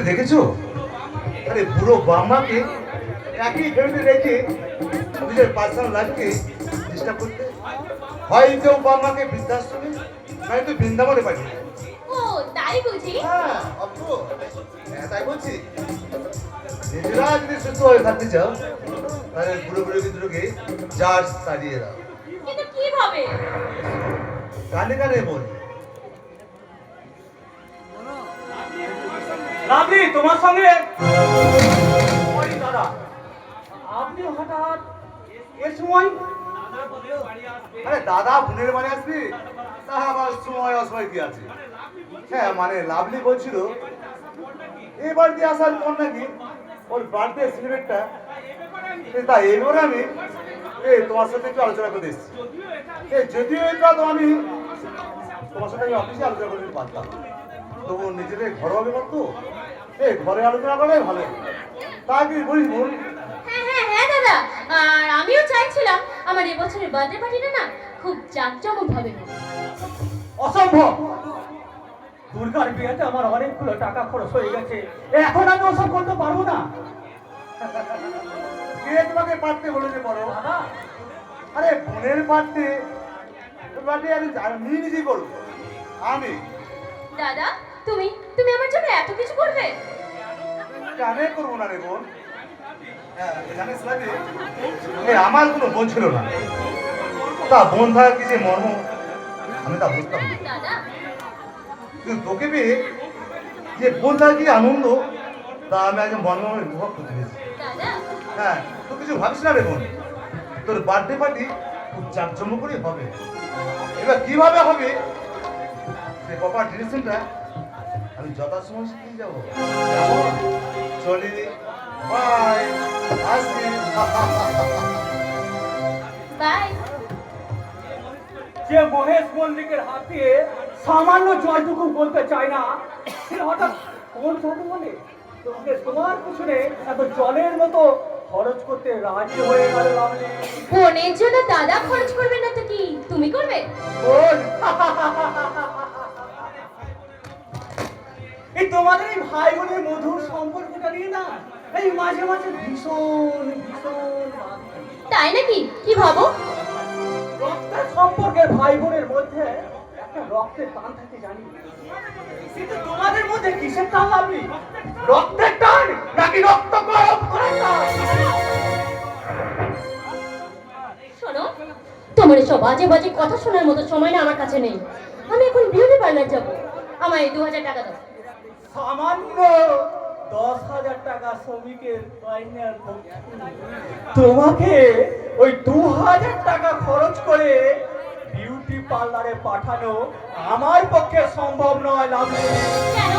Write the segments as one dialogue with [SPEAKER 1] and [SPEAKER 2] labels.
[SPEAKER 1] দেখেছো? আরে বুড়ো বামাকে একই ফ্যামিলি রেখে নিজের পার্সোনাল লাইফকে ডিস্টার্ব করতে হয়। কেউ বামাকে বৃদ্ধাশ্রমে নয়তো বৃন্দাবনে পাঠিয়ে।
[SPEAKER 2] ও তাই বুঝি?
[SPEAKER 1] হ্যাঁ তাই বলছি। নিজেরা যদি সুস্থ হয়ে থাকতে চাও তাহলে বুড়ো বুড়ো ভিতরকে চার্জ তাড়িয়ে দাও।
[SPEAKER 2] কিন্তু কিভাবে?
[SPEAKER 1] কানে কানে বল।
[SPEAKER 3] লাভলি, তোমার সঙ্গে দাদা আপনি হঠাৎ এর সময়?
[SPEAKER 1] আরে দাদা বোনের বাড়ি আসবি, তা আবার সময় অসময় কি আছে? হ্যাঁ মানে লাভলি বলছিল এবার দিয়ে আসার পর নাকি ওর বার্থডে সেলিব্রেটটা, তা এবার আমি তোমার সাথে একটু আলোচনা করতে এসেছি। যদিও এটা তো আমি তোমার সাথে অফিসে আলোচনা করতে পারতাম, তবু নিজেদের ঘরোয়া ব্যাপার তো ঘরে আলোচনা করে ভালো। তা কি বলিস বল?
[SPEAKER 2] হ্যাঁ দাদা, আর আমিও চাইছিলাম আমার এবছরের বার্থডে পার্টিটা না খুব জাঁকজমক ভাবে।
[SPEAKER 3] অসম্ভব! দুর্গার বিয়েতে আমার অনেকগুলো টাকা খরচ হয়ে গেছে, এখন আমি ওসব করতে পারবো না।
[SPEAKER 1] কে তোমাকে পারতে বলেছে বড়?
[SPEAKER 3] দাদা
[SPEAKER 1] আরে বোনের পারতে আমি নিজেই করবো। আমি
[SPEAKER 2] দাদা তুমি তুমি আমার জন্য এত কিছু করবে?
[SPEAKER 1] কেন করবো না রে বোন? জানিস লাগে আমার কোনো বোন ছিল না, তা বোন থাকার কি যে মর্ম আমি তা বুঝতাম না।
[SPEAKER 2] দাদা
[SPEAKER 1] কিন্তু তোকে পেয়ে যে বোন থাকার কি আনন্দ তা আমি আগে মর্ম উপভোগ করতে পেরেছি।
[SPEAKER 2] দাদা
[SPEAKER 1] হ্যাঁ তো কিছু ভাবিস না রে বোন, তোর বার্থডে পার্টি খুব জাঁকজমক করেই হবে। এবার কিভাবে হবে সে প্রপার ডিরেকশনটা আমি যথাসময় শিখিয়ে যাবো। চলি, বাই, আসি।
[SPEAKER 2] বাই।
[SPEAKER 3] যে মহেশ মল্লিকের হাত দিয়ে সামান্য জলটুকু বলতে চায় না, সে হঠাৎ কোন জাদু বলে তোমাকে তোমার পিছনে এত জলের মতো খরচ করতে রাজি হয়ে গেল। লাভলি,
[SPEAKER 2] বোনের জন্য দাদা খরচ করবে না তো কি তুমি করবে?
[SPEAKER 3] বোন, এই তোমাদের এই ভাই বোনের মধুর সম্পর্কটা নিয়ে না এই মাঝে মাঝে ভীষণ ভীষণ
[SPEAKER 2] তাই নাকি? কি ভাবো?
[SPEAKER 3] রক্তের সম্পর্কে ভাই বোনের মধ্যে একটা রক্তের টান থাকে জানি, কিন্তু তোমাদের মধ্যে কিসের টান লাভলি? রক্তের টান নাকি রক্ত গরম করার টান?
[SPEAKER 2] শোনো, তোমার এসব বাজে বাজে কথা শোনার মতো সময় না আমার কাছে নেই। আমি এখন বিউটি পার্লার যাবো, আমায় 2000 টাকা দাও।
[SPEAKER 3] সামান্য 10,000 টাকা শ্রমিকের মাইনের পক্ষে তোমাকে ওই 2000 টাকা খরচ করে বিউটি পার্লারে পাঠানো আমার পক্ষে সম্ভব নয় লাভলি।
[SPEAKER 2] কেন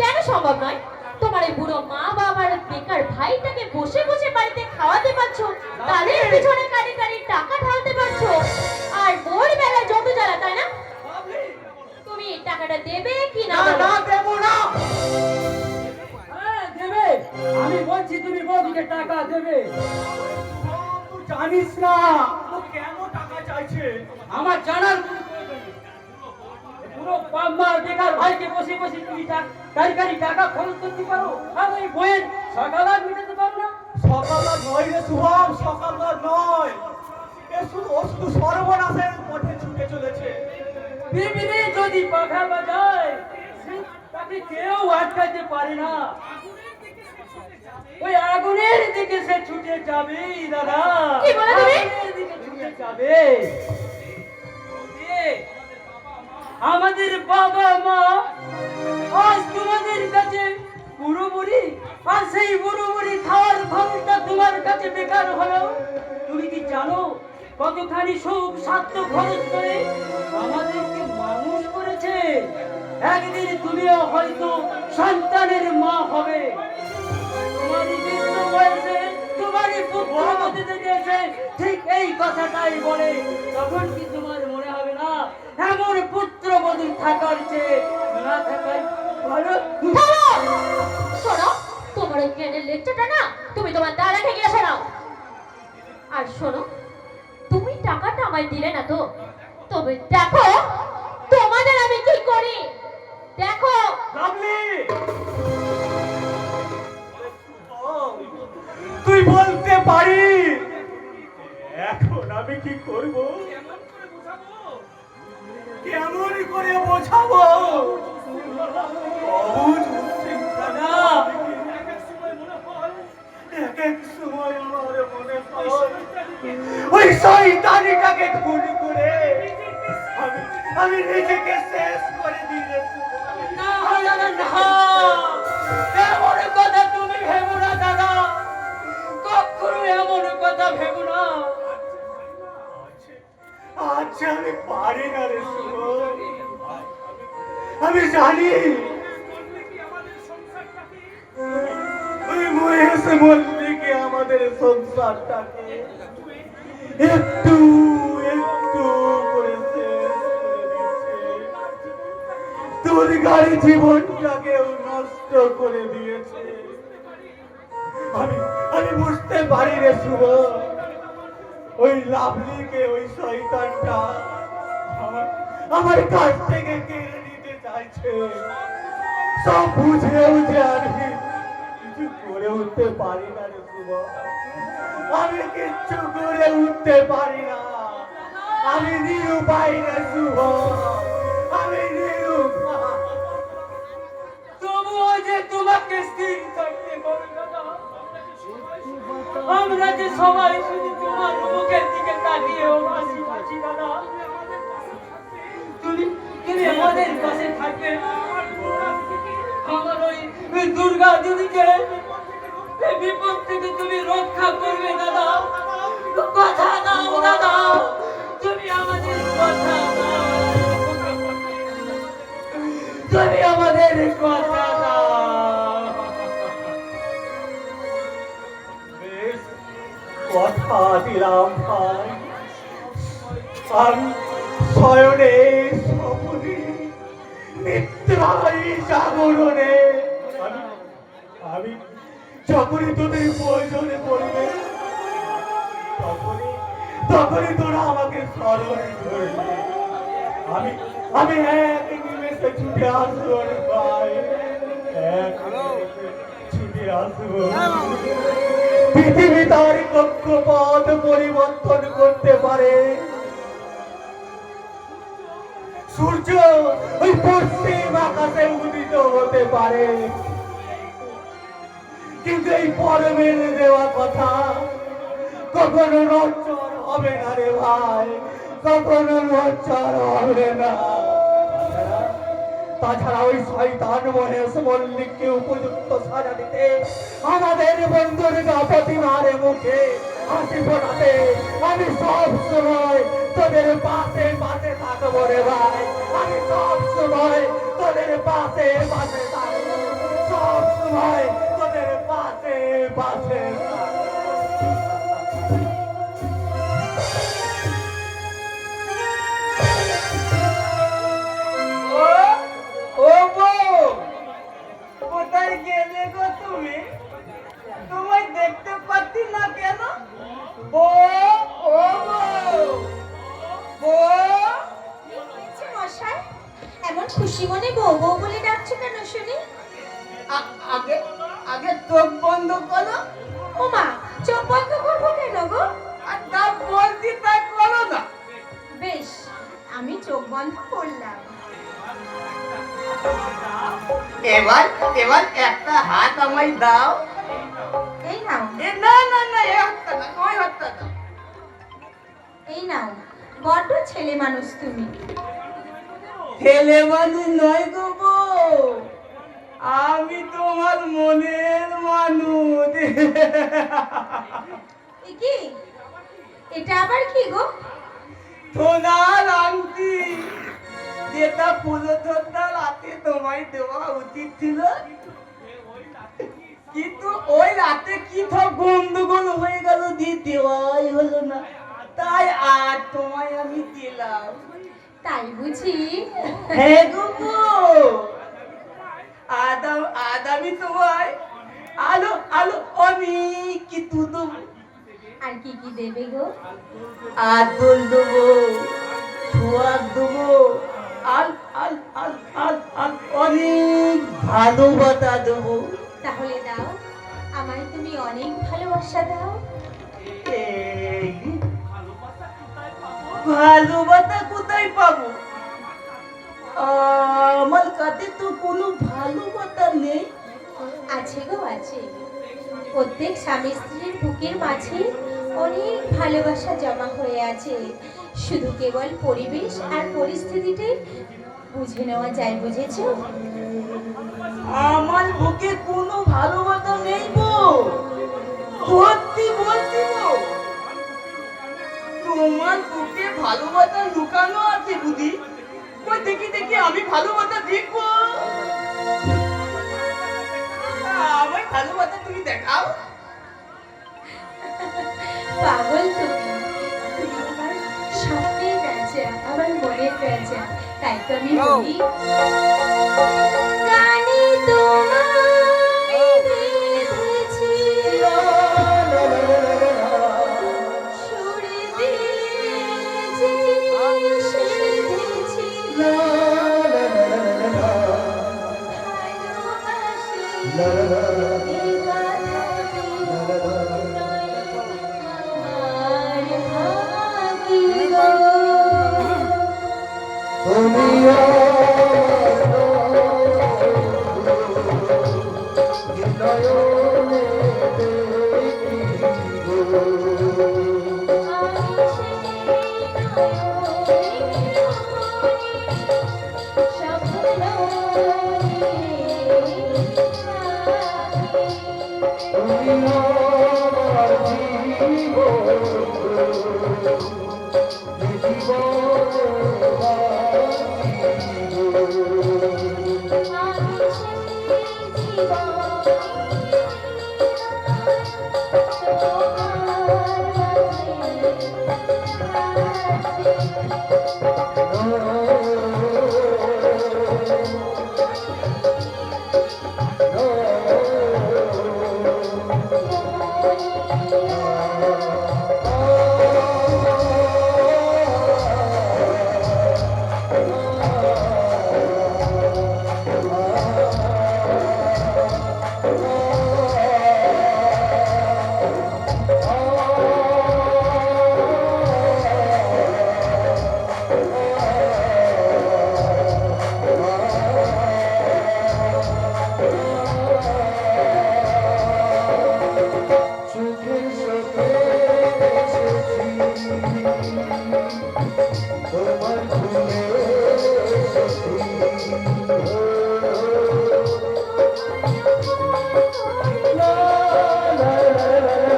[SPEAKER 2] কেন সম্ভব নয়? তোমার এই বুড়ো মা বাবার বেকার ভাইটাকে বসে বসে বাড়িতে খাওয়াতে পারছো, তাদের পিছনে কারি কারি টাকা ঢালতে পারছো, আর ভোরবেলা যত জ্বালা, তাই না? তুমি এই টাকাটা দেবে কি না?
[SPEAKER 3] না না দেব না।
[SPEAKER 4] হ্যাঁ দেবে, আমি বলছি তুমি বৌদিকে টাকা দেবে।
[SPEAKER 3] তুই জানিস না ও কেন টাকা চাইছে?
[SPEAKER 4] আমার জানার কোনো প্রয়োজন নেই। পুরো বাম্মা বেকার ভাইকে বসে বসে তুমি কারি কারি টাকা খরচ করতে পারো, আর ওই বইয়ের সকালে মিটাতে পারো না।
[SPEAKER 3] সকালটা নয় রে শুভম, সকালটা নয়। ও শুধু সর্বনাশের পথে ছুটে চলেছে।
[SPEAKER 4] বিবিধি যদি পাখা বাজায় তাকে কেউ আটকাতে পারে না। ওই আগুনের দিকে সে ছুটে যাবে দাদা,
[SPEAKER 2] কি বলে তুমি?
[SPEAKER 4] আগুনের দিকে ছুটে যাবে। আমাদের বাবা মা আজ তোমাদের কাছে বুড়ো বুড়ি, আর সেই বুড়ো বুড়ি খাওয়ার খরচটা তোমার কাছে বেকার হলো। তুমি কি জানো কতখানি সুখ স্বার্থ খরচ করে আমাদেরকে মানুষ করেছে? একদিন তুমিও হয়তো সন্তানের মা হবে। তোমারই বৃদ্ধ বয়সে তোমারই পুত্রবতী থেকে এসে ঠিক এই কথাটাই বলে, তখন কি তোমার মনে হবে না এমন পুত্রবধূ থাকার চেয়ে না থাকাই ভালো?
[SPEAKER 2] শোনো, তোমার ওই জ্ঞানের লেকচারটা না তুমি তোমার দাদাকে গিয়ে শোনাও। আর শোনো, তুমি টাকাটা আমায় দিলে না তো, তবে দেখো তোমাদের আমি কি করি, দেখো।
[SPEAKER 3] লাভলি, তুই বলতে পারিস এখন আমি কি করব? কেমন করে বোঝাবো? অবুঝ উচ্ছৃঙ্খলা। এক এক সময় আমার মনে হয় ওই শয়তানিটাকে খুন করে আমি নিজেকে শেষ করে দিয়েছি।
[SPEAKER 4] না দাদা না, এমন কথা তুমি ভেবো না দাদা, কখনো এমন কথা ভেবো না।
[SPEAKER 3] আচ্ছা আমি পারি না রে সুমন, আমি জানি ওই মহেশ মল্লিকে আমাদের সংসারটাকে একটু একটু করে শেষ করে দিচ্ছে, তোর গাড়ি জীবনটাকেও নষ্ট করে দিয়েছে। আমি বুঝতে পারি রে শুভ, ওই লাভলিকে ওই শয়তানটা আমার কাছ থেকে কেড়ে নিতে চাইছে। সব বুঝেও যে আমি কিছু করে উঠতে পারি না রে শুভ, আমি কিচ্ছু করে উঠতে পারি না। আমি নিরুপায় রে শুভ, আমি নিরুপায়।
[SPEAKER 4] তবুও যে তোমাকে স্থির থাকতে হবে দাদা। আমরা যে সবাই শুধু তোমার মুখের দিকে তাকিয়েও হাসি পাচ্ছি দাদা। তুমি আমাদের পাশে থাকবে, আমার ওই দুর্গা দিদিকে এই বিপদ থেকে তুমি রক্ষা করবে দাদা। কথা দাও দাদা, তুমি আমাদের কথা দাও, তুমি আমাদের কথা দাও।
[SPEAKER 3] বেশ, কথা দিলাম ভাই, আমি শয়নে স্বপ্নে নিদ্রায় জাগরণে আমি যখনই তোদের প্রয়োজনে পড়বে তখনই তোরা আমাকে স্মরণ করবে। আমি এক নিমেষে ছুটে আসবো রে ভাই, এক নিমেষে ছুটে আসবো। পৃথিবী তার কক্ষপথ পরিবর্তন করতে পারে, সূর্য ওই পশ্চিম আকাশে উদিত হতে পারে, কিন্তু এই পরমের দেওয়া কথা কখনো নচ্চর হবে না রে ভাই, কখনো নচ্চর হবে না। তাছাড়া ওই শয়তান মহেশ মল্লিককে উপযুক্ত সাজা দিতে আমাদের বন্ধুর প্রতিমার মুখে হাসি ফোটাতে আমি সব সময় তোদের পাশে পাশে থাকবো রে ভাই, আমি সব সময় তোদের পাশে পাশে থাকবো, সব সময় তোদের পাশে পাশে
[SPEAKER 4] ও বউ, কোথায় গেলে গো তুমি? তোমায় দেখতে পাচ্ছি না কেন? বউ, ও বউ, বউ।
[SPEAKER 2] কি হয়েছে মশাই? এমন খুশি মনে বউ বউ বলে ডাকছো কেন শুনি?
[SPEAKER 4] আগে আগে চোখ বন্ধ করো।
[SPEAKER 2] ও মা, চোখ বন্ধ করবো কেন গো?
[SPEAKER 4] আর তা বলছি তাই করো না।
[SPEAKER 2] বেশ, আমি চোখ বন্ধ করলাম।
[SPEAKER 4] এবার এবার একটা হাত আমায় দাও।
[SPEAKER 2] এই নাও,
[SPEAKER 4] না না না, এই হাতটা না, ওই হাতটা দাও।
[SPEAKER 2] এই নাও। বড্ড ছেলে মানুষ তুমি।
[SPEAKER 4] ছেলে মানুষ নয় গো বউ, আমি তোমার মনের মানুষ।
[SPEAKER 2] এ কি? এটা আবার কি গো?
[SPEAKER 4] সোনার আংটি, যেটা ফুলঝোরটা রাতে তোমায় দেওয়া উচিত ছিল, কিন্তু ওই রাতে কি সব গন্ডগোল হয়ে গেল, দিয়ে দেওয়াই হলো না, তাই আর তোমায় আমি দিলাম।
[SPEAKER 2] তাই বুঝি?
[SPEAKER 4] হ্যাঁ গো বউ, আজ আমি তোমায় আলো আলো অনেক কিছু দেবো।
[SPEAKER 2] আর কি কি দেবে গো?
[SPEAKER 4] আদল দেবো, সোয়াদ দেবো, আল আল আল আল আল অনেক ভালোবাসা দেবো।
[SPEAKER 2] তাহলে দাও, আমায় তুমি অনেক ভালোবাসা দাও।
[SPEAKER 4] এই ভালোবাসা কোথায় পাবো? আমার কাছে তো কোনো ভালোবাসা নেই।
[SPEAKER 2] আছে গো, আছে। প্রত্যেক স্বামী স্ত্রীর বুকের মাঝে অনেক ভালোবাসা জমা হয়ে আছে, শুধু কেবল পরিবেশ আর পরিস্থিতিটাই বুঝে নেওয়া যায়, বুঝেছো?
[SPEAKER 4] আমার বুকে কোনো ভালোবাসা নেই গো, সত্যি বলছি গো। তোমার বুকে ভালোবাসা লুকানো আছে বুঝি? ওই দেখি দেখি আমি ভালোবাসা দেখবো। আমার ভালোবাসা তুমি দেখাও।
[SPEAKER 2] পাগল তুমি, তুমি আমার স্বপ্নের রাজা, আমার মনের রাজা, তাই তো আমি বলি গানে তোমায় বেঁধেছি, সুরে দিলে যে সেধেছি, ভালোবাসি এই কথাটি নয় আমার ভাগ্য।
[SPEAKER 3] তুমি
[SPEAKER 1] চোখের সাথে এসেছি তোমার ভুলে এসেছি লা লা লা লা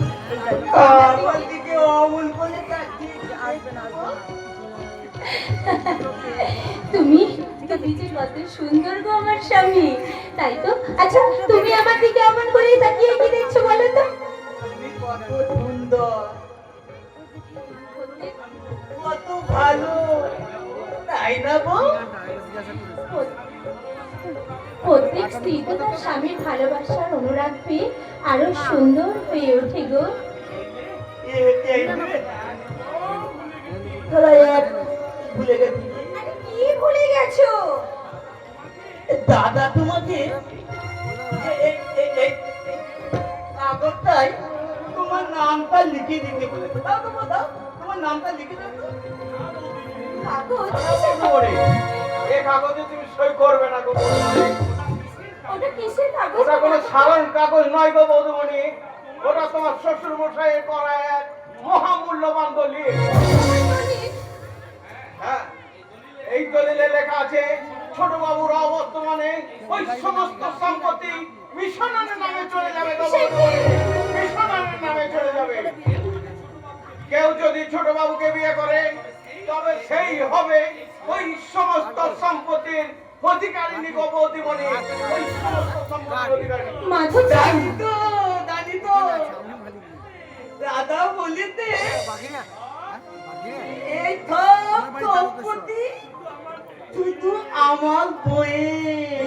[SPEAKER 4] আমার দিকে অমন করে তাকিয়ে আসবে না
[SPEAKER 2] তুমি তুমি যে কত সুন্দর গো আমার স্বামী, তাই তো? আচ্ছা তুমি আমার দিকে এমন করে তাকিয়ে কি দেখছো বলো তো?
[SPEAKER 4] তুমি কত সুন্দর, কত ভালো, তাই না বউ?
[SPEAKER 2] প্রত্যেক স্ত্রী তো তার স্বামীর ভালোবাসার অনুরাগ পেয়ে আরো সুন্দর হয়ে ওঠে গো।
[SPEAKER 4] তোরা এক ভুলে গেছি,
[SPEAKER 2] আরে কি ভুলে গেছো?
[SPEAKER 4] দাদা তোমাকে কাগজটাই তোমার নামটা লিখে দিতে বলেছে। দাও তো দাও, তোমার নামটা লিখে দাও তো।
[SPEAKER 2] কাগজ?
[SPEAKER 3] এই কাগজে তুমি সই করবে না গো বৌদিমণি।
[SPEAKER 2] ওটা কিসের কাগজ?
[SPEAKER 3] ওটা কোনো সাধারণ কাগজ নয় গো বৌদিমণি, ওটা তোমার শ্বশুর মশাইয়ের করা এক মহামূল্যবান দলিল। হ্যাঁ, এই দলিলে লেখা আছে ছোট বাবুর অবর্তমানে ওই সমস্ত সম্পত্তি মিশনের নামে চলে যাবে গো বৌদিমণি, মিশনের নামে চলে যাবে। কেউ যদি ছোট বাবুকে বিয়ে করে তবে সেই হবে ওই সমস্ত সম্পত্তির অধিকারিণী গো বৌদিমণি, ওই সমস্ত সম্পত্তির অধিকারিণী।
[SPEAKER 2] মাধব
[SPEAKER 4] জানি তো, জানি তো। দাদা বলিতে এই সব সম্পত্তি শুধু আমার বইয়ের।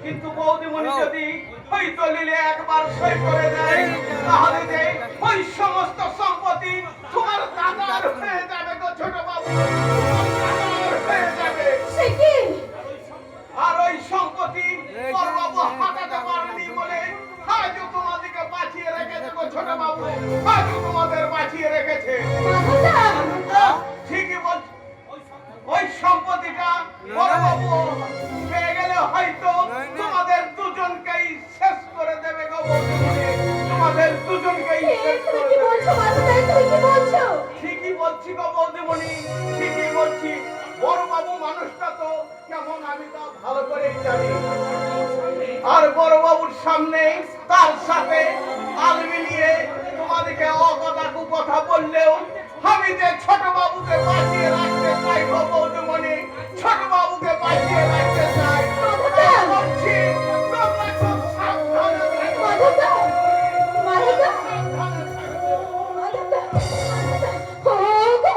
[SPEAKER 3] কিন্তু বৌদিমণি যদি ওই দলিলে একবার সই করে দেয় তাহলে যে ওই সমস্ত সম্পত্তি তোমার দাদার হয়ে যাবে গো ছোট বাবু, তোমার দাদার হয়ে যাবে।
[SPEAKER 2] সে কি?
[SPEAKER 3] আর ওই সম্পত্তি বড় বাবু হাতাতে পারেনি বলে আজও তোমাদেরকে বাঁচিয়ে রেখেছে গো ছোট বাবু, আজও তোমাদের বাঁচিয়ে রেখেছে।
[SPEAKER 2] মাধবদা,
[SPEAKER 3] ঠিকই বলছ, ওই সম্পত্তিটা বড় বাবু পেয়ে গেলে হয়তো তোমাদের দুজনকেই শেষ করে দেবে গো বৌদিমণি, তোমাদের দুজনকেই শেষ
[SPEAKER 2] তুমি
[SPEAKER 3] করে
[SPEAKER 2] কি
[SPEAKER 3] দেবে।
[SPEAKER 2] বলছো মাধবদা? তুমি কি বলছো?
[SPEAKER 3] ঠিকই বলছি গো বৌদিমণি, ঠিকই বলছি। বড় বাবু মানুষটা তো কেমন আমি তা ভালো করেই জানি। আর বড় বাবুর সামনে তার সাথে আল মিলিয়ে তোমাদেরকে অকথা কুকথা বললেও আমি যে ছোট বাবুকে বাঁচিয়ে রাখতে চাই গো বৌদিমণি, ছোট বাবুকে বাঁচিয়ে রাখতে চাই। তাই বলছি, তোমরা খুব সাবধানে থেকো।
[SPEAKER 2] মাধবদা, মাধবদা,
[SPEAKER 3] সাবধানে থেকো।
[SPEAKER 2] মাধবদা, ও গো,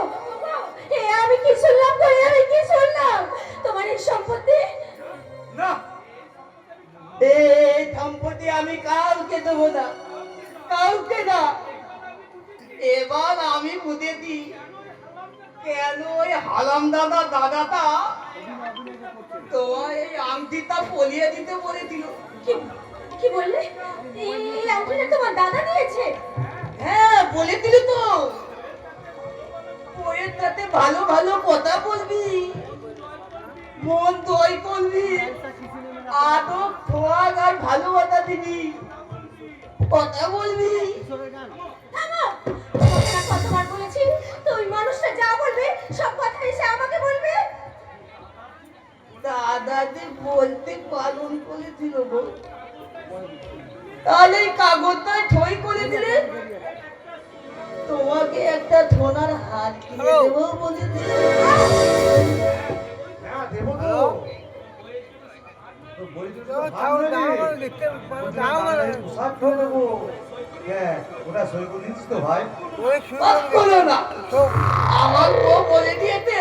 [SPEAKER 2] এ আমি কি শুনলাম গো? এ আমি কি শুনলাম? তোমার এই সম্পত্তি?
[SPEAKER 3] না,
[SPEAKER 4] এই সম্পত্তি আমি কাউকে দেবো না, কাউকে না। এবার আমি বুঝেছি কেন ওই হারাম দাদাটা তোমার এই আংটিটা পরিয়ে দিতে বলেছিল।
[SPEAKER 2] কি কি বললে? এই আংটিটা তোমার দাদা দিয়েছে?
[SPEAKER 4] হ্যাঁ বলেছিল তো, বইয়ের সাথে ভালো ভালো কথা বলবি, মন দই করবি, আদব ছোঁয়াগ আর ভালোবাসা দিবি, কথা বলবি।
[SPEAKER 2] থামো! তোমাকে না কতবার বলেছি, তো ওই মানুষটা যা বলবে সব কথা
[SPEAKER 4] বলেছিল গো। তাহলে এই কাগজটায় সই করে দিলে তোমাকে একটা সোনার হাত কিনে দেবো বলেছিল।
[SPEAKER 1] হ্যাঁ দেবো তো। তো বলেছি তো ভাব নেই। পোশাক কিনে দেবো। হ্যাঁ ওটা সই করে দিচ্ছিস তো ভাই?
[SPEAKER 4] বাদ করো না, আমার বউ বলে দিয়েছে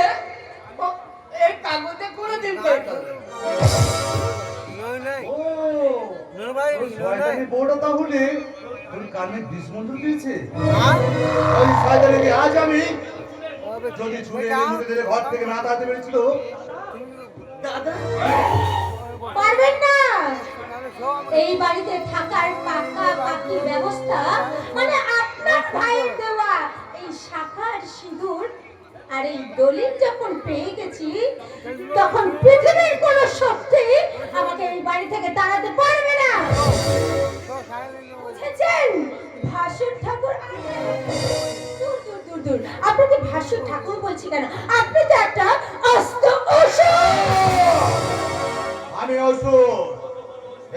[SPEAKER 4] এই কাগজে করে দিতে।
[SPEAKER 1] ও ওই শয়তানি বউটা তাহলে ওর কানে বিষ মন্ত্র দিয়েছে। ওই শয়তানিকে আজ আমি যদি ছুঁড়ে এনে মুখে দিলে ঘর থেকে না তাড়াতে পেরেছিল।
[SPEAKER 4] দাদা
[SPEAKER 2] পারবেন না। এই বাড়িতে থাকার পাকা পাকি ব্যবস্থা মানে আপনার ভাইয়ের দেওয়া এই শাখার সিঁদুর আর এই দলিল যখন পেয়ে গেছি তখন পৃথিবীর কোন শক্তি আমাকে এই বাড়ি থেকে তাড়াতে পারবে না। বুঝেছেন? ভাসুর ঠাকুর দূর দূর দূর দূর, আপনাকে ভাসুর ঠাকুর বলছি কেন? আপনি তো একটা অস্ত অসুর।
[SPEAKER 1] আমি অসুর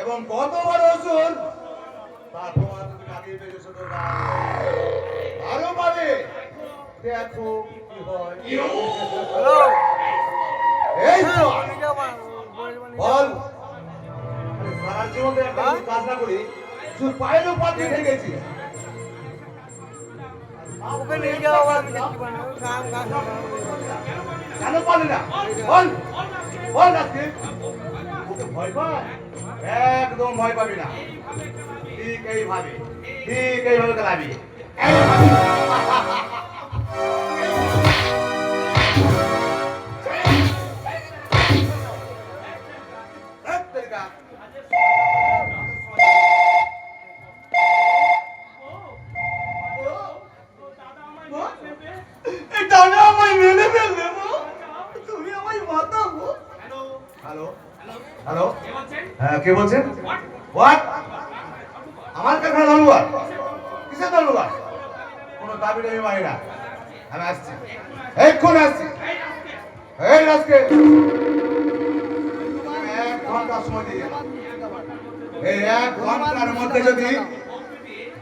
[SPEAKER 1] এবং কত বড় অসুর তার প্রমাণ তুমি আগেই পেয়েছো তো আরো পাবে। দেখো কি হয়। এই তো বল সারা জীবনে একটা কাজ না করি শুধু পায়ের উপর দিয়ে ঠেকেছি। কেন পারলি না বল বল আজকে ওকে ভয় পায়? একদম ভয় পাবি না। ঠিক এইভাবে খেলাবি।
[SPEAKER 3] দাদা আমায় মেরে ফেলবে গো। তুমি আমায় বাঁচাবো।
[SPEAKER 1] হ্যালো হ্যালো হ্যাঁ কে বলছেন? হোয়াট? আমার কাছে ধন্যবাদ। কিসের ধন্যবাদ? কোনো দাবি টাবি মানি না। আমি আসছি, এক্ষুনি আসছি। এই আজকে 1 ঘন্টা সময় দিয়ে গেলাম। এই 1 ঘন্টার মধ্যে যদি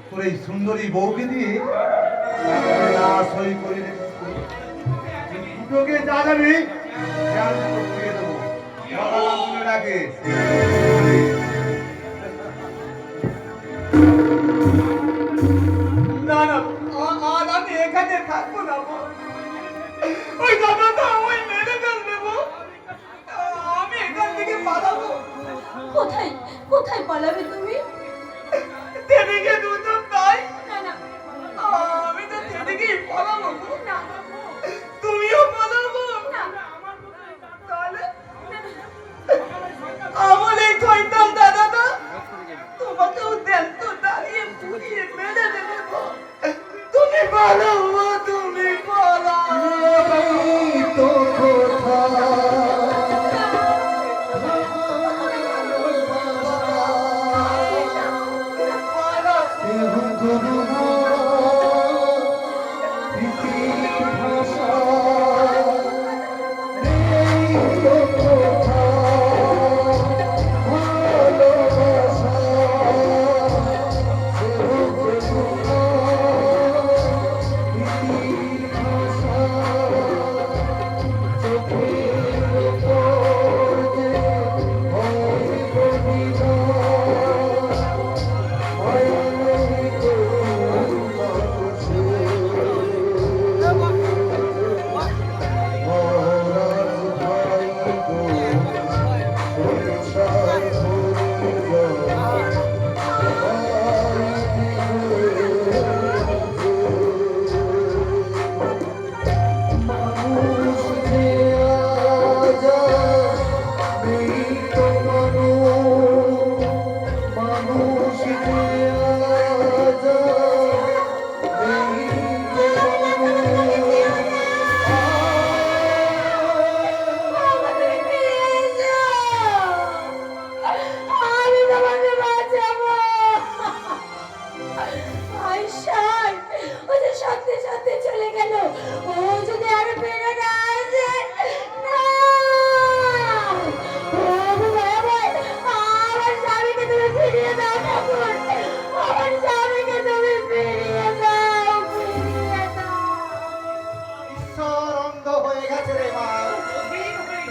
[SPEAKER 1] তোর এই সুন্দরী বউকে দিয়ে না সই করে দুটোকে যা যাবি আমি দিয়ে দেবো। কথাটা মনে রাখিস।
[SPEAKER 3] না না আর আমি এখানে থাকবো না গো। ওই দাদাটা আমায় মেরে ফেলবে গো। আমি এখান থেকে পালাবো।
[SPEAKER 2] কোথায় কোথায় পালাবে তুমি?
[SPEAKER 3] সেদিকে দুজন নাই,
[SPEAKER 2] না না
[SPEAKER 3] আমি তো সেদিকেই পালাবো গো।
[SPEAKER 2] না
[SPEAKER 3] তুমিও পালাবো।
[SPEAKER 2] না
[SPEAKER 3] তাহলে আমার এই শয়তান দাদাটা তোমাকেও দেন তো দাঁড়িয়ে পুড়িয়ে মেরে দেবে গো। তুমি পালাও, তুমি পালাও।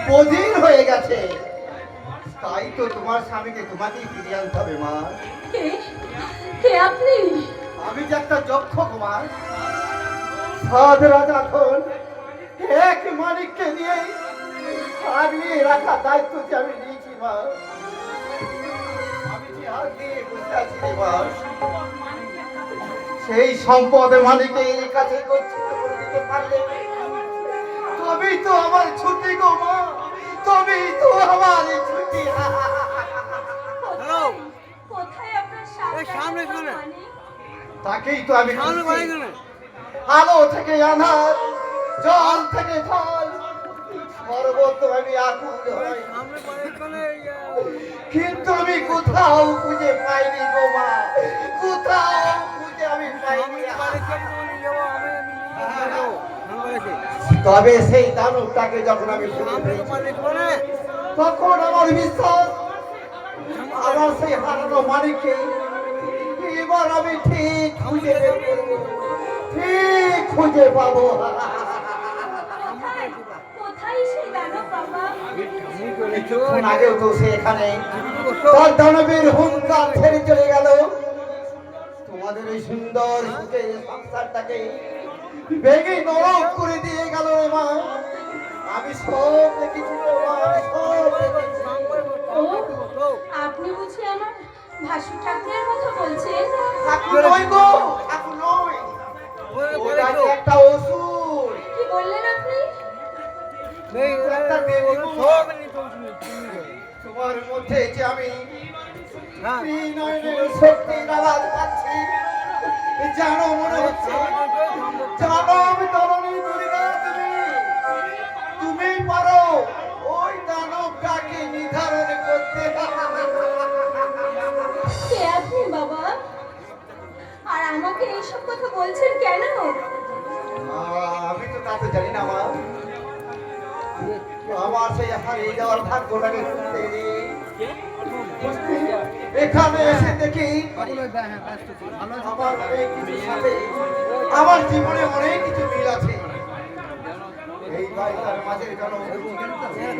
[SPEAKER 5] বধির হয়ে গেছে। তাই তো তোমার স্বামীকে তোমাকেই ফিরিয়ে আনতে হবে মা।
[SPEAKER 2] কে কে আপনি?
[SPEAKER 5] আমি যে একটা যক্ষ কুমার, সাধ রাজা এখন এক মালিককে নিয়ে আগলিয়ে রাখা দায়িত্ব যে আমি নিয়েছি মা। আমি যে হাত দিয়ে বসে আছি রে মা, সেই সম্পদের মালিকের কাছে গচ্ছিত করে দিতে পারলে তবেই তো আমার ছুটি গো মা, তবেই তো আমার ছুটি।
[SPEAKER 2] কোথায় আপনার সামনে মানে?
[SPEAKER 5] তাকেই তো আমি খুঁজছি। আলো থেকে আঁধার, জল থেকে ফল, সর্বত্র আমি আকুল হই, কিন্তু আমি কোথাও খুঁজে পাইনি গো মা, কোথাও খুঁজে আমি পাইনি। তবে সেই দানবটাকে যখন আমি খুঁজে পেয়েছি, তখন আমার বিশ্বাস আমার সেই হারানো মালিককে এবার আমি ঠিক খুঁজে বের করবো, ঠিক খুঁজে পাবো।
[SPEAKER 2] কোথায় সেই দানব বাবা?
[SPEAKER 5] কিছুক্ষণ আগেও তো সে এখানে তার দানবের হুঙ্কার ছেড়ে চলে গেল। তোমাদের এই সুন্দর সুখের সংসারটাকে ভেঙে নরক করে দিয়ে গেল রে মা। আমি সব দেখেছি গো মা, সব দেখেছি।
[SPEAKER 2] ও, আপনি বুঝি আমার ভাসু ঠাকুরের কথা বলছেন?
[SPEAKER 5] ঠাকুর নয় গো, ঠাকুর নয়, ওটা যে একটা অসুর,
[SPEAKER 2] কি বললেন আপনি?
[SPEAKER 5] একটা দেবী গো। তোমার মধ্যে যে আমি ত্রিনয়নের শক্তির আওয়াজ পাচ্ছি, জানো মনে হচ্ছে জানো আমি তরণী দুর্গা, তুমি পারো ওই দানবটাকে নির্ধারণ করতে।
[SPEAKER 2] কে আপনি বাবা? আর আমাকে এইসব কথা বলছেন কেন?
[SPEAKER 5] আমি তো তা তো জানি না মা, আমার সেই হারিয়ে যাওয়ার ভাগ্যটাকে খুঁজতে এখানে এসে দেখি আমার অনেক কিছুর সাথে আমার জীবনে অনেক কিছু মিল আছে। এই বাড়িটার মাঝে কেন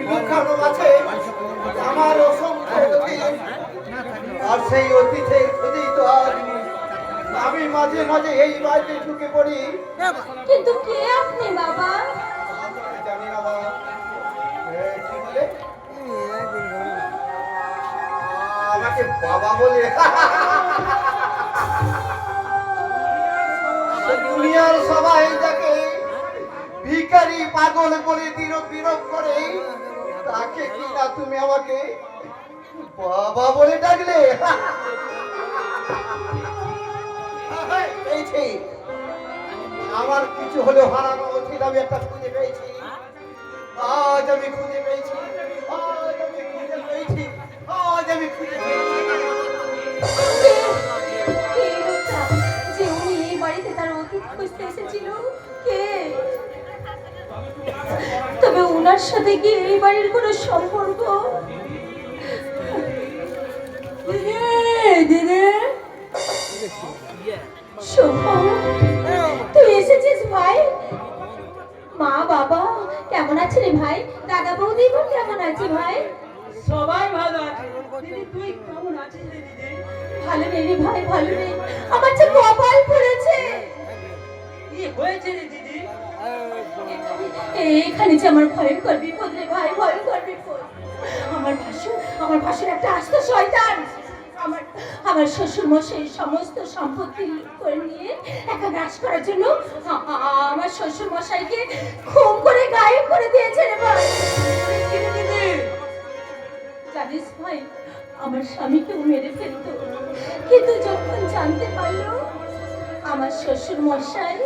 [SPEAKER 5] লুকানো আছে আমার অসংখ্য অতীত, আর সেই অতীতের খুঁজেই তো আজ আমি মাঝে মাঝে এই বাড়িতে ঢুকে পড়ি।
[SPEAKER 2] কিন্তু কে আপনি বাবা?
[SPEAKER 5] জানি না মা, কি বলে আমাকে বাবা বলে? দুনিয়ার সবাই যাকে ভিখারি পাগল বলে বিরোধ করে, তাকে কি না তুমি আমাকে বাবা বলে ডাকলে? পেয়েছি, আমার কিছু হলেও হারানো উচিত আমি একটা খুঁজে পেয়েছি। আজ আমি খুঁজে পেয়েছি, আজ আমি খুঁজে পেয়েছি, আজ আমি খুঁজে পেয়েছি।
[SPEAKER 2] কে লোকটা যে উনি এই বাড়িতে তার অতীত খুঁজতে এসেছিল? কে? তবে ওনার সাথে কি এই বাড়ির কোনো সম্পর্ক? দিদি শুভ, তুই এসেছিস ভাই? মা বাবা কেমন আছে রে ভাই? দাদা বৌদি কেমন আছে ভাই?
[SPEAKER 4] সবাই ভালো আছে। দিদি তুই কেমন আছিস রে দিদি?
[SPEAKER 2] ভালো নেই রে ভাই, ভালো নেই। আমার যে কপাল পড়েছে।
[SPEAKER 4] কি হয়েছে রে দিদি?
[SPEAKER 2] এখানে যে আমার ভয়ঙ্কর বিপদ রে ভাই, ভয়ঙ্কর বিপদ। আমার ভাসুর একটা আস্ত শয়তান আমার শ্বশুর মশাই সমস্ত সম্পত্তি লুট করে নিয়ে একা গ্রাস করার জন্য আমার শ্বশুর মশাইকে খুন করে গায়েব করে দিয়েছে রে ভাই। জানিস ভাই, আমার স্বামীকেও মেরে ফেলতো, কিন্তু যখন জানতে পারলো আমার শ্বশুর মশাই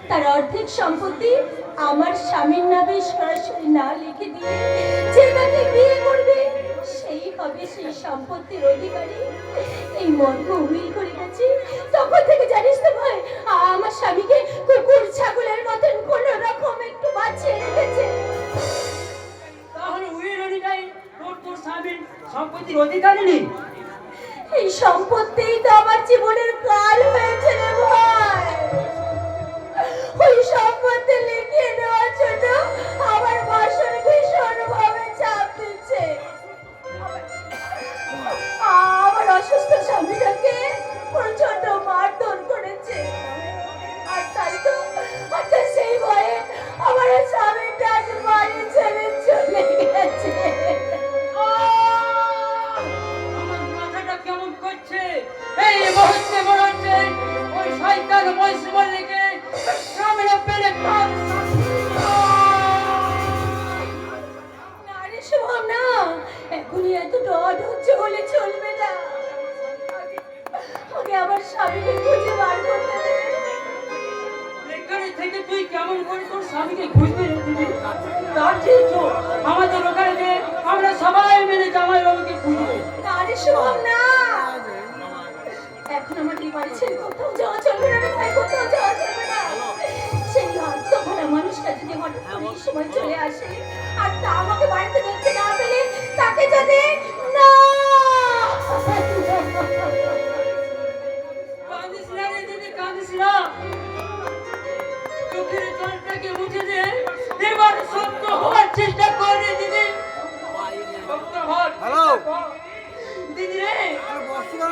[SPEAKER 2] তার অর্ধেক সম্পত্তি আমার স্বামীর নামে সরাসরি না লিখে দিয়ে যে তাকে বিয়ে করবে সেই হবে সেই সম্পত্তির অধিকারী, এই মর্ম উইল করে গেছে, তখন থেকে জানিস তো ভাই আমার স্বামীকে কুকুর ছাগলের মতন কোনো রকম একটু বাঁচিয়ে রেখেছে।
[SPEAKER 4] তাহলে উইল অনুযায়ী তোর স্বামীর সম্পত্তির অধিকারী নেই?
[SPEAKER 2] এই সম্পত্তিই তো আমার জীবনের কাল হয়েছে রে ভাই। ওই সম্পত্তি লিখিয়ে নেওয়ার জন্য আমার বাসর ভীষণ ভাবে
[SPEAKER 4] আমার মহিষমল্লিকে সামনে পেলে কান
[SPEAKER 2] আরে শুভম না, এখনই এত ডট হচ্ছে হলে চলবে না। আগে আমার স্বামীকে খুঁজে বার করতে দে।
[SPEAKER 4] এখানে থেকে তুই কেমন করে তোর স্বামীকে খুঁজবে রে দিদি? তার ঠিক তো আমাদের ওখানে আমরা সবাই মিলে জামাই বাবুকে খুঁজবো।
[SPEAKER 2] আরে শুভম না, এখন আমার এই বাড়ি ছেড়ে কোথাও যাওয়া চলবে না রে ভাই, কোথাও যাওয়া চলবে না। সেই আত্মভরা মানুষটা যদি হঠাৎ করে এই সময় চলে আসে আর তা আমাকে বাড়িতে দেখতে না পেলে তাকে যদি না
[SPEAKER 4] কাঁদিস না রে দিদি, কাঁদিস না। চোখের জলটাকে মুছে দে, এবার সত্য হওয়ার চেষ্টা কর রে দিদি। সত্য হওয়ার চেষ্টা কর। দিদি রে,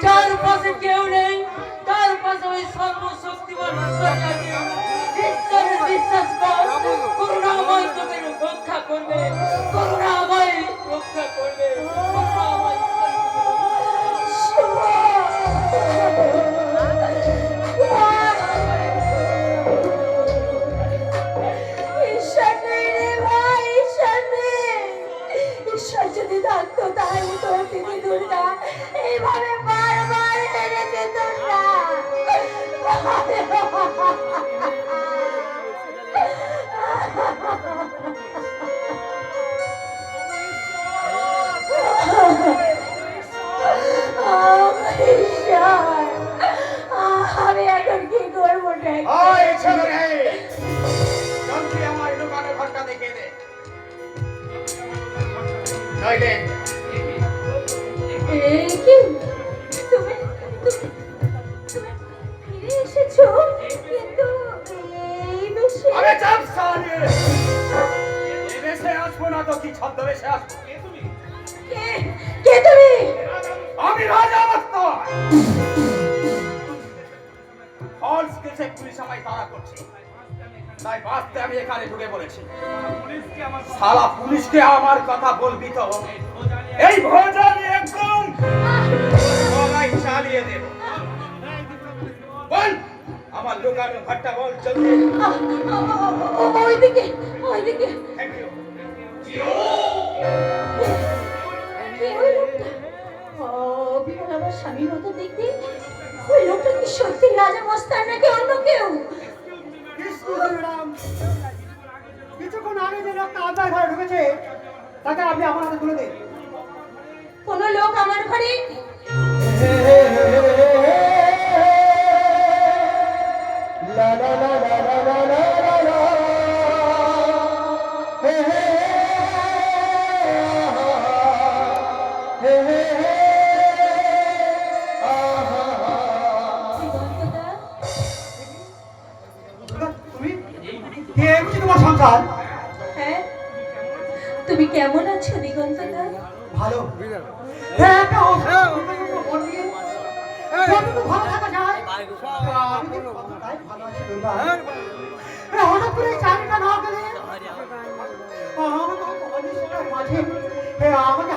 [SPEAKER 4] যার পাশে কেউ নেই তার পাশে ওই সর্বশক্তিমান ঈশ্বর আছে। ঈশ্বরের বিশ্বাস কর, করুণাময় তোকে রক্ষা করবে, করুণাময় রক্ষা করবে, করুণাময়
[SPEAKER 2] ঈশ্বর নেই রে ভাই, ঈশ্বর নেই। ঈশ্বর যদি থাকতো তাহলে তোর দিদি দুর্গা এইভাবে বারবার হেরে যেত না। ঈশ্বর, আমি এখন কি করবো রে?
[SPEAKER 5] ওই ছেলে রে, জলদি আমার দোকানে ঘরটা দেখিয়ে দে। নইলে
[SPEAKER 2] কি তুমি তুমি তুমি ফিরে এসেছো, কিন্তু এই বেশে
[SPEAKER 5] আরে চাপ সালে, এই বেশে আসবো না তো কি ছদ্মবেশে আসবো?
[SPEAKER 2] কে কে তুমি?
[SPEAKER 5] আমি রাজা ভক্ত। ফলস কেসে পুলিশ আমায় তাড়া করছে, তাই বাঁচতে আমি এখানে ঢুকে পড়েছি। শালা পুলিশকে আমার কথা বলবি তো এই ভোজালি একদম সবাই চালিয়ে দেব। বল আমার দোকানের ঘরটা বল জলদি।
[SPEAKER 2] ওইদিকে ওইদিকে।
[SPEAKER 5] Thank you.
[SPEAKER 2] কে ওই লোকটা? বিমল আমার স্বামীর মতো দেখতে। ওই লোকটা কি সত্যি রাজা মস্তান নাকি অন্য কেউ?
[SPEAKER 3] কিছুক্ষণ আগে যে লোকটা আপনার ঘরে ঢুকেছে তাকে আপনি আমার হাতে তুলে দিন।
[SPEAKER 2] কোন লোক আমার ঘরে?
[SPEAKER 3] লা লা লা লা লা লা লা লা লা। হে হে হে হে হে তুমি কে? বুঝি তোমার সংসার?
[SPEAKER 2] হ্যাঁ, তুমি কেমন আছো দিগন্তদা?
[SPEAKER 3] ভালো। হ্যাঁ, একটা মন নিয়ে কতটুকু ভালো থাকা যায়? আমি তো কতটাই ভালো আছি দুর্গা। হঠাৎ করে এই চাকরিটা না পেলে আমাকে অনিশ্চয়তার মাঝে আমাকে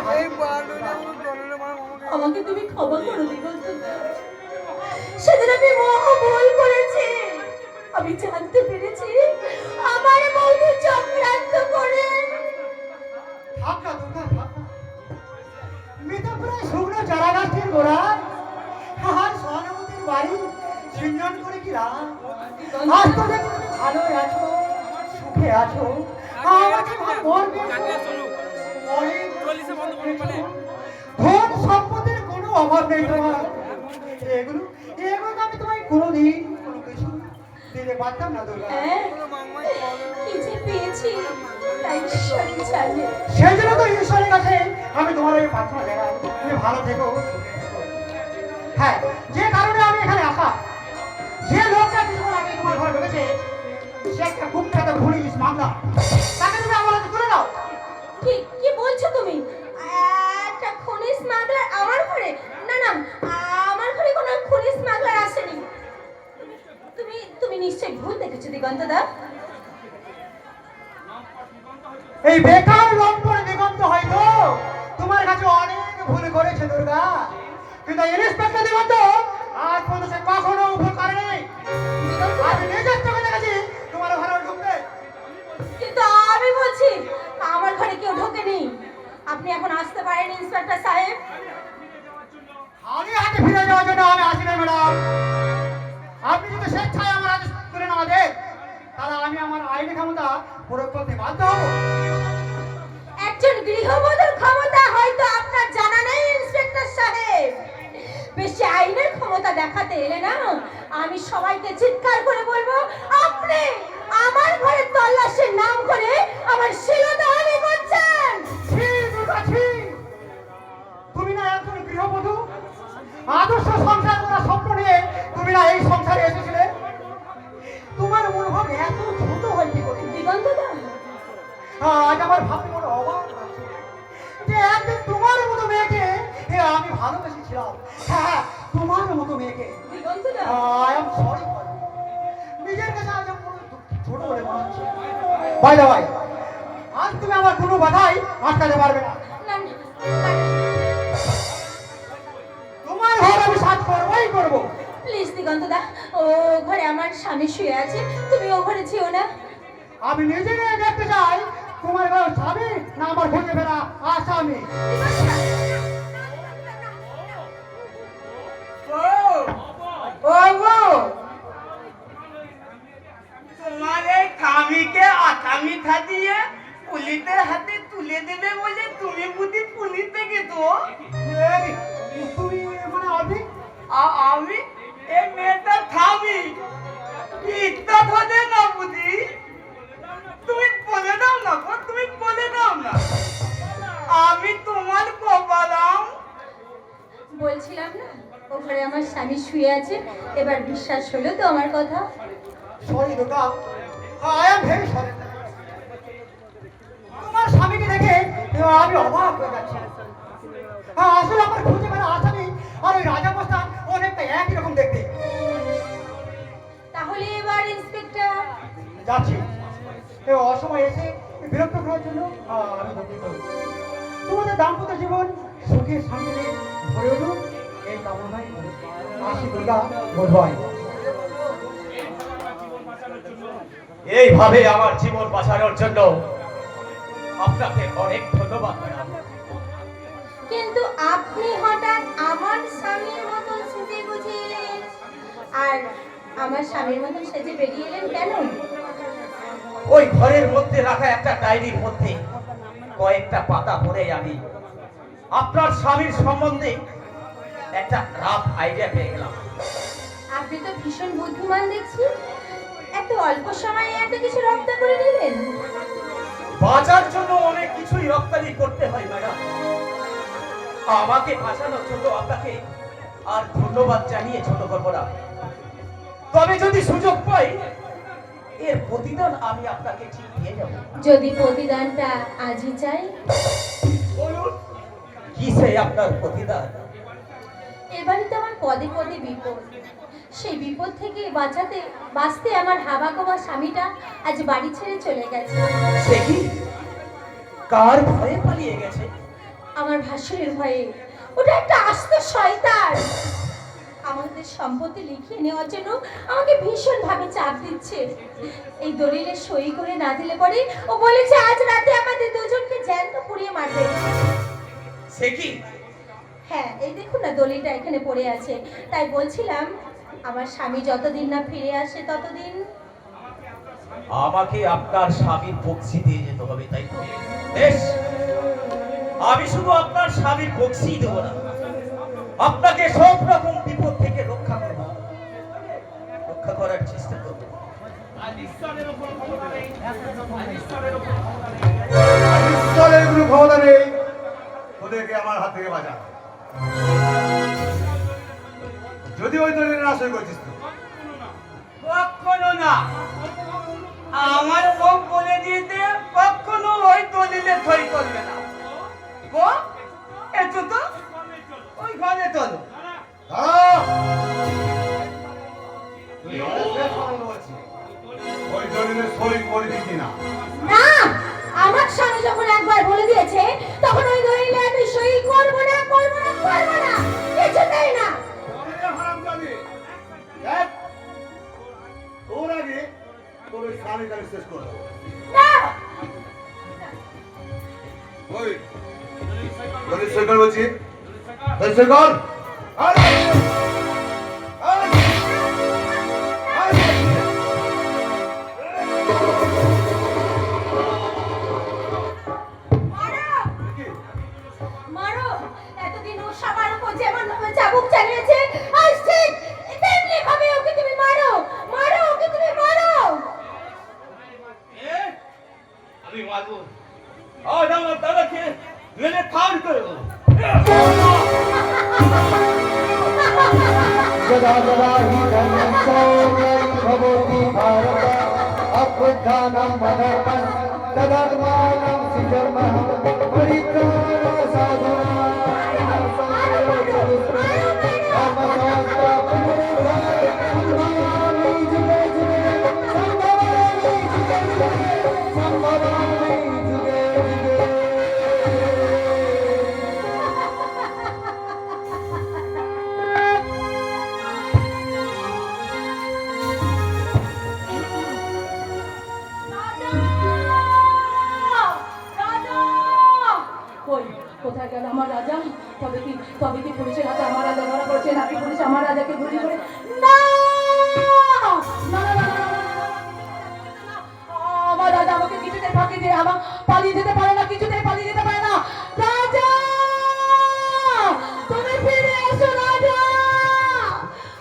[SPEAKER 2] আমাকে তুমি ক্ষমা করো দিগন্তদা। সেদিন আমি মহা ভুল করেছি। আমি জানতে পেরেছি আমার বউকে চক্রান্ত করে।
[SPEAKER 3] থাক না দুর্গা, থাক না। মৃতপ্রায় শুকনো চারা গাছের গোড়া আর সহানুভূতির বাড়ি সিঞ্জন করে কি লাভ? আজ তো দেখো তুমি ভালোই আছো, সুখে আছো। আমাকে মরবে ধন সম্পদের কোনো অভাব নেই তোমার। এগুলো এগুলো আমি তোমায় কোনোদিন কোনো কিছু দিতে পারতাম না দুর্গা।
[SPEAKER 2] হ্যাঁ, কি যে পেয়েছি তাই ঈশ্বরই জানে।
[SPEAKER 3] সেই জন্য তো ঈশ্বরের কাছে আমি তোমার এই প্রার্থনা জানাই, তুমি ভালো থেকো, সুখে থেকো। হ্যাঁ, যে কারণে আমি এখানে আসা, যে লোকটা কিছুক্ষণ আগে তোমার ঘরে ঢুকেছে সে একটা কুখ্যাত পুলিশ মামলা, তাকে তুমি আমার হাতে তুলে দাও।
[SPEAKER 2] কি কি বলছো তুমি? একটা খনি স্মাগলার আমার ঘরে? না না, আমার ঘরে কোনো খনি স্মাগলার আসেনি। তুমি তুমি নিশ্চয়ই ভুল দেখেছো দিগন্তদা।
[SPEAKER 3] এই বেকার লম্পট দিগন্ত হয়তো তোমার কাছে অনেক ভুল করেছে দুর্গা, কিন্তু ইন্সপেক্টর দিগন্ত আজ পর্যন্ত সে কখনো ভুল করেনি।
[SPEAKER 5] আমি নিজের চোখে দেখেছি তোমার ঘরে ঢুকতে।
[SPEAKER 2] কিন্তু আমি বলছি আমার ঘরে কেউ ঢোকেনি। আপনি এখন আসতে পারেন ইন্সপেক্টর সাহেব।
[SPEAKER 5] খালি হাতে ফিরে যাওয়ার জন্য আমি আসি না ম্যাডাম। আপনি যদি স্বেচ্ছায় আমার হাতে তুলে না দেন তাহলে আমি আমার আইনি ক্ষমতা প্রয়োগ করতে বাধ্য হব।
[SPEAKER 2] একজন গৃহবধূর ক্ষমতা হয়তো আপনার জানা নেই ইন্সপেক্টর সাহেব। বেশি আইনের ক্ষমতা দেখাতে এলে না আমি সবাইকে চিৎকার করে বলবো আপনি আমার ঘরে তল্লাশির নাম করে আমার শিলদাহানি করছেন।
[SPEAKER 5] ছি দুর্গা ছি, তুমি না একজন গৃহবধূ, আদর্শ সংসার করার স্বপ্ন নিয়ে তুমি না এই সংসারে এসেছিলে। তোমার মনোভাব এত ছোট হয় কি করে?
[SPEAKER 2] দিগন্তদা,
[SPEAKER 5] আজ আমার ভাবতে বড় অবাক লাগছে যে একদিন তোমার মতো মেয়েকে আমি ভালোবেসেছিলাম। হ্যাঁ, তোমার মতো মেয়েকে।
[SPEAKER 2] দিগন্তদা,
[SPEAKER 5] আই এম সরি। নিজের কাছে আজ আমার ছোট বলে মনে হচ্ছে। বাই দা ভাই, আজ তুমি আমার কোনো বাধাই আটকাতে পারবে না।
[SPEAKER 2] না, না,
[SPEAKER 5] তোমার ঘর আমি সাজ করবোই করবো।
[SPEAKER 2] প্লিজ দিগন্তদা, ও ঘরে আমার স্বামী শুয়ে আছে, তুমি ও ঘরে যেও না।
[SPEAKER 5] আমি নিজে গিয়ে দেখতে চাই তোমার ঘর স্বামী না আমার খুঁজে ফেরা আসামি।
[SPEAKER 4] তোমার এই স্বামীকে আসামি দিয়ে পুলিশের হাতে তুলে দেবে বলে তুমি বুদ্ধি পুলিশ থেকে তো
[SPEAKER 5] এই, তুমি মানে আমি
[SPEAKER 4] আমি এই মেয়েটা স্বামী ইচ্ছা ধরে না বুঝি তুমি বলে দাও না গো, তুমি বলে দাও না আমি তোমার কপালাম।
[SPEAKER 2] বলছিলাম না ও ঘরে আমার স্বামী শুয়ে আছে, এবার বিশ্বাস হলো তো আমার কথা?
[SPEAKER 5] Sorry Durga, I am very sorry. তোমার স্বামীকে দেখে আমি অবাক হয়ে যাচ্ছি। আসলে আমার খুঁজে ফেরা আসামি আর ওই রাজা মস্তান অনেকটা একই রকম দেখতে।
[SPEAKER 2] তাহলে এবার ইন্সপেক্টর
[SPEAKER 5] যাচ্ছি, অসময় এসে বিরক্ত করার জন্য আমি দুঃখিত। তোমাদের দাম্পত্য জীবন সুখে শান্তিতে ভরে উঠুক এই কামনাই করি। আসি দুর্গা, গুড বাই।
[SPEAKER 6] এইভাবে আমার জীবন বাঁচানোর জন্য আপনাকে অনেক ধন্যবাদ ম্যাডাম।
[SPEAKER 2] কিন্তু আপনি হঠাৎ আমার স্বামীর মতন সেজে গুজে এলেন, আর আমার স্বামীর মতন সেজে বেরিয়ে এলেন কেন?
[SPEAKER 6] ওই ঘরের মধ্যে রাখা একটা ডায়েরির মধ্যে কয়েকটা পাতা পড়ে আমি আপনার স্বামীর সম্বন্ধে একটা রাফ আইডিয়া পেয়ে গেলাম।
[SPEAKER 2] আপনি তো ভীষণ বুদ্ধিমান দেখছি, এত অল্প সময়ে এত কিছু রপ্তা করে নিলেন।
[SPEAKER 6] বাঁচার জন্য অনেক কিছুই রপ্তানি করতে হয় ম্যাডাম। আমাকে বাঁচানোর জন্য আপনাকে আর ধন্যবাদ জানিয়ে ছোট করবো না, তবে যদি সুযোগ পাই এর প্রতিদান আমি আপনাকে ঠিক দিয়ে যাব।
[SPEAKER 2] যদি প্রতিদানটা আজই চাই?
[SPEAKER 6] বলুন কিসে আপনার প্রতিদান?
[SPEAKER 2] এবারে তো আমার পদে পদে বিপদ, সেই বিপদ থেকে বাঁচতে আমার হাবাগোবা স্বামীটা আজ বাড়ি ছেড়ে চলে গেছে।
[SPEAKER 6] সে কি কার ভয়ে পালিয়ে গেছে?
[SPEAKER 2] আমার ভাসুরের ভয়ে। ওটা একটা আস্ত শয়তান। আমাদের সম্পত্তি লিখিয়ে নেওয়ার জন্য আমাকে ভীষণ ভাবে চাপ দিচ্ছে। এই দলিলে সই করে না দিলে পরে ও বলেছে আজ রাতে আমাদের দুজনকে জ্যান্ত পুড়িয়ে মারবে।
[SPEAKER 6] সে কি?
[SPEAKER 2] হ্যাঁ, এই দেখুন না দলিলটা এখানে পড়ে আছে। তাই বলছিলাম আমার স্বামী যতদিন না ফিরে আসে ততদিন
[SPEAKER 6] আমাকে আপনার স্বামীর বক্সি দিয়ে যেতে হবে, তাই তো? বেশ, আমি শুধু আপনার স্বামীর বক্সি দেব না, আপনাকে সব রকম বিপদ থেকে রক্ষা করব, রক্ষা করার চেষ্টা করব।
[SPEAKER 1] ঈশ্বরের কোনো ক্ষমতা নেই ওদেরকে আমার হাত থেকে বাঁচা। যদি ওই দলের না সই করছিস তো
[SPEAKER 4] কখনো না, আমার বউ বলে দিয়েছে কখনো ওই দলিলে সই করবে না। বউ এতো তো ওই ঘরে চলো।
[SPEAKER 1] দাঁড়াও! তুই অনেক বেশ কথা বলছিস। ওই দলিলে সই করবি কিনা?
[SPEAKER 2] না, আমার স্বামী যখন একবার বলে দিয়েছে তখন ওই দলিলে আমি সই করব না, করব না, করব না, কিছুতেই না।
[SPEAKER 1] হারামজাদি! দেখ, কানে কানে শেষ করে দেবো।
[SPEAKER 2] না
[SPEAKER 1] ওই দলিল সই কর বলছি, দলিল সই কর। আরে! আরে! আরে!
[SPEAKER 2] মারো, এতদিন ও সবার উপর যেমন ভাবে চাবুক চালিয়েছে, আজ ঠিক তেমনি ভাবে ওকে তুমি মারো, মারো ওকে তুমি মারো।
[SPEAKER 6] আমি মারবো, আজ আমার দাদাকে মেরে খান করবো।
[SPEAKER 5] यदा यदा हि धर्मस्य भवति भारत अभ्युत्थानं मदर्पण तदात्मानं सिद्धर्मः परित्राणं साधूनां
[SPEAKER 7] কোথায় গেল আমার রাজা? তবে কি পুলিশের হাতে আমার রাজা ধরা পড়ছে নাকি পুলিশ আমার রাজাকে গুলি করে? না না না, না, না, না, না, না, আমার রাজা আমাকে কিছুতে ফাঁকি দিয়ে আমার পালিয়ে যেতে পারে না, কিছুতেই পালিয়ে যেতে পারে না। রাজা তুমি ফিরে এসো, রাজা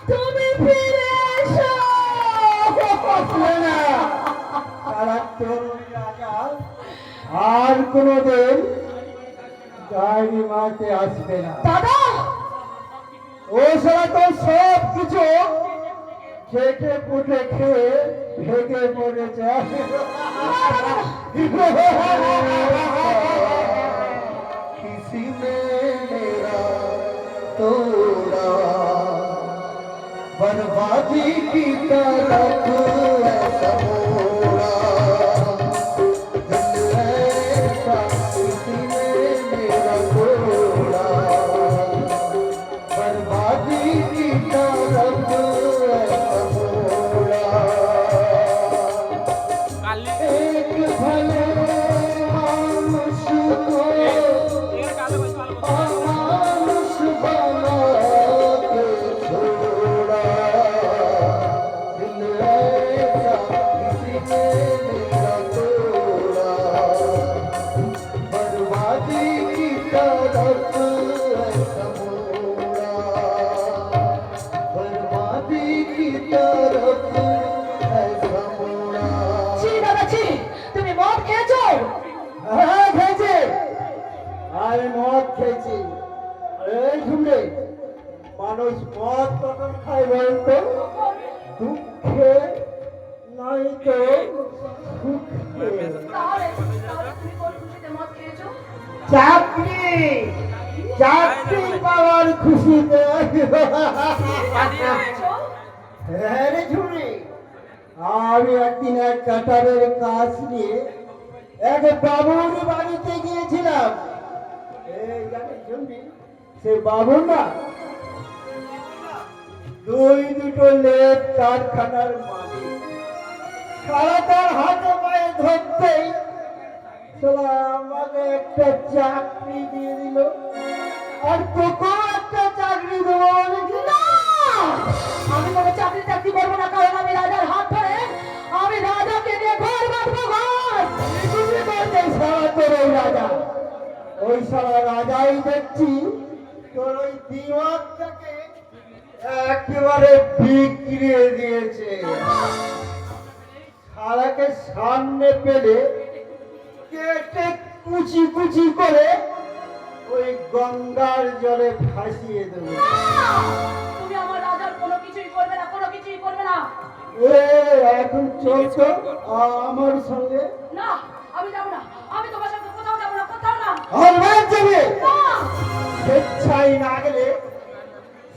[SPEAKER 7] তুমি ফিরে এসো।
[SPEAKER 5] আর কোনদিন ডায়েরি মাতে আসবে না।
[SPEAKER 7] দাদা
[SPEAKER 5] ও সারা তো সব কিছু খেটে পুটে খেয়ে ভেঙে পড়েছে। किसी ने मेरा तोड़ा बर्बादी की तरफ ऐसा मोड़ा दिल ऐसा किसी ने मेरा तोड़ा बर्बादी की तरफ ऐसा मोड़ा एक भले मानुष को अमानुष बना के छोड़ा दिल ऐसा किसी ने मेरा तोड़ा बर्बादी की तरफ ऐसा मोड़ा बर्बादी की तरफ ऐसा मोड़ा।
[SPEAKER 7] ছি দাদা ছি, তুমি মদ খেয়েছো?
[SPEAKER 5] হ্যাঁ খেয়েছি, আমি মদ খেয়েছি। এই শুনলে মানুষ মদ কখন খায় বলতো? দুঃখে নাই তো সুখে।
[SPEAKER 7] তাহলে তুমি কোন খুশিতে মদ খেয়েছো?
[SPEAKER 5] চাকরি চাকরি পাওয়ার খুশিতে।
[SPEAKER 7] খেয়েছো?
[SPEAKER 5] হ্যাঁ রে ঝুড়ি, আমি একদিন এক কাটারের কাজ নিয়ে এক বাবুর বাড়িতে গিয়েছিলাম। এই জানিস ঝুড়ি, সে বাবুর না দুটো লেপ কারখানার মালিক। সারা তার হাতে পায়ে ধরতেই সারা আমাকে একটা চাকরি দিয়ে দিল, আর তোকেও একটা চাকরি দেবো বলেছি।
[SPEAKER 7] না, আমি কোনো চাকরি টাকরি করবো না, কারণ আমি রাজার হাত ধরে আমি রাজাকে নিয়ে ঘর বাঁধবো, ঘর।
[SPEAKER 5] এগুলি বলতে সারা তোর ওই রাজা, ওই সারা রাজাই দেখছি তোর ওই দিমাগটাকে একেবারে বিগড়িয়ে দিয়েছে। সারাকে সামনে পেলে কেটে কুচি কুচি করে ওই গঙ্গার জলে ভাসিয়ে দেবো।
[SPEAKER 7] না, তুমি আমার রাজার কোনো কিছুই করবে না, কোনো কিছুই করবে না।
[SPEAKER 5] এ এখন চলছো আমার সঙ্গে?
[SPEAKER 7] না, আমি যাবো না, আমি তোমার সঙ্গে কোথাও যাবো না, কোথাও না।
[SPEAKER 5] আমার যাবে
[SPEAKER 7] না,
[SPEAKER 5] স্বেচ্ছায় না গেলে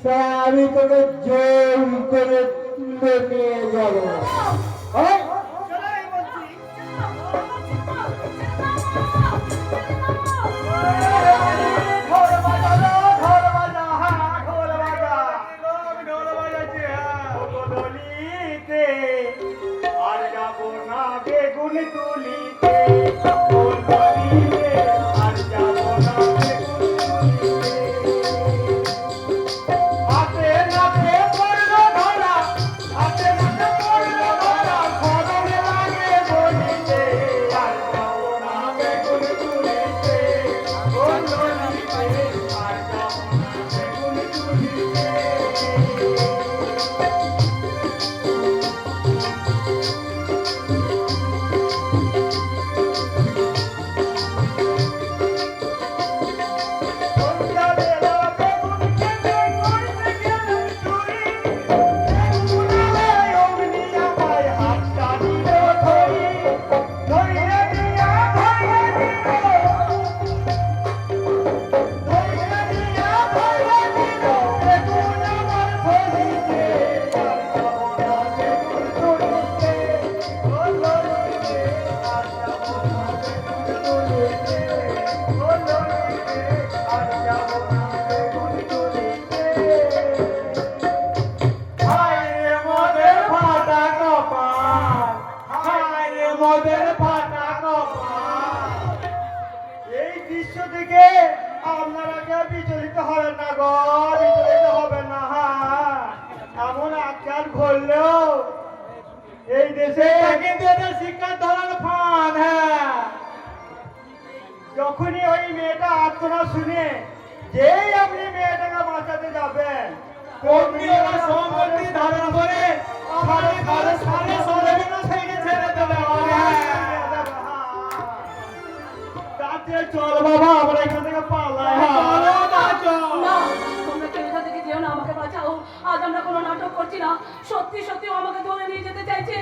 [SPEAKER 5] সে আমি তোকে জোর করে তুলে নিয়ে যাবো। হ্যাঁ?
[SPEAKER 3] ঢোল বাজালো, ঢোল বাজা, হ্যাঁ ঢোল বাজা। ঢোল বাজাচ্ছে, হ্যাঁ। ও গলিতে আর যাবো না, সেটা কিন্তু এদের শিক্ষার ধরন ফান। হ্যাঁ, যখনই ওই মেয়েটা আর্তনা শুনে যেই আপনি মেয়েটাকে বাঁচাতে যাবেন অমনি ওরা সম্পত্তি ধারণ করে সাড়ে সরবেনা থেকে ছেড়ে দেবে। তাতে চল বাবা, আমরা এখান থেকে পালাই।
[SPEAKER 7] না, তোমরা কেউ এখান থেকে যেও না, আমাকে বাঁচাও। আজ আমরা কোনো নাটক করছি না, সত্যি সত্যি ও আমাকে ধরে নিয়ে যেতে চাইছে।